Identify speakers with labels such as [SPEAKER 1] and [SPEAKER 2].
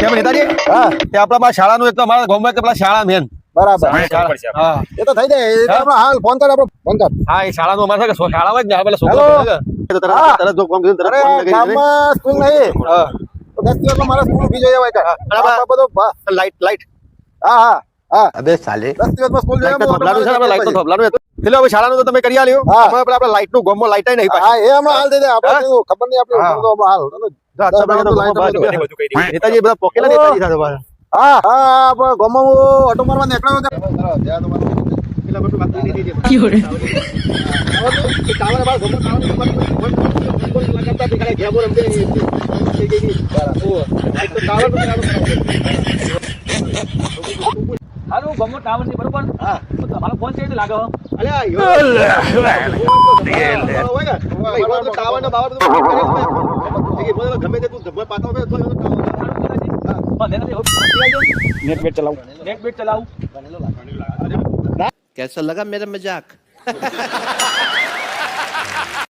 [SPEAKER 1] કેમ નેતાજી
[SPEAKER 2] હા
[SPEAKER 1] તે આપણા શાળાનું એક તો અમારા ગામમાં પેલા શાળા મેન
[SPEAKER 2] બરાબર
[SPEAKER 1] હા
[SPEAKER 2] એ તો થઈ જાય એ તો આપણે હાલ ફોન કર આપણો ફોન કર
[SPEAKER 1] હા એ શાળાનું અમારે શાળામાં જ ને પેલા
[SPEAKER 2] હેલો.
[SPEAKER 1] છોકરો
[SPEAKER 2] હા.
[SPEAKER 1] તરત જો કામ કર્યું તરત
[SPEAKER 2] અરે
[SPEAKER 1] ફોન લગાવી
[SPEAKER 2] ગામમાં સ્કૂલ નહીં
[SPEAKER 1] હા
[SPEAKER 2] તો 10 દિવસમાં મારા સ્કૂલ ઉભી જોઈએ હોય કાંઈ.
[SPEAKER 1] બરાબર.
[SPEAKER 2] આ બધો
[SPEAKER 1] લાઈટ
[SPEAKER 2] હા હા હા
[SPEAKER 3] अबे साले
[SPEAKER 2] 10 દિવસમાં સ્કૂલ જોઈએ
[SPEAKER 1] લાઈટ થોભલાનું છે ને, આપણે લાઈટ
[SPEAKER 2] પછી.
[SPEAKER 1] થોભલાનું હતું. એટલે હવે શાળાનું તો તમે કરી આલ્યું
[SPEAKER 2] હા.
[SPEAKER 1] હવે આપણે લાઈટનું ગામમાં લાઈટ નહીં
[SPEAKER 2] હા
[SPEAKER 1] પાછી
[SPEAKER 2] એ હમણાં હાલ દઈ દે આપણે
[SPEAKER 1] હા?
[SPEAKER 2] તો ખબર નહીં આપણે
[SPEAKER 1] હા.
[SPEAKER 2] તો હમણાં હાલ
[SPEAKER 1] નેતાજી બધા પોકેલા
[SPEAKER 2] હેલો.
[SPEAKER 1] નેતાજી સાથે પાછા.
[SPEAKER 2] હા હા આપણે ગામમાં હું ઓટો મારવા નીકળ્યો હતો. જ્યાં તમારો
[SPEAKER 1] પેલા બધું વાત કરી દીધી.
[SPEAKER 4] Fiore.
[SPEAKER 1] ટાવર બાર ગામમાં ટાવર લગાડતા તે કાલે ઘેબો રમતે થઈ ગઈ ટાવર
[SPEAKER 5] હાલો ગમો ટાવર છે બરોબર
[SPEAKER 1] હા
[SPEAKER 5] તો તમારો ફોન છે લાગે હો.
[SPEAKER 1] અલ્યા ટાવર ને બાવર બધું ગમે તે તું ધબ્બા પાતો હોય તો ટાવર
[SPEAKER 5] નેટ બેટ ચલાવું
[SPEAKER 3] कैसा लगा मेरा मजाक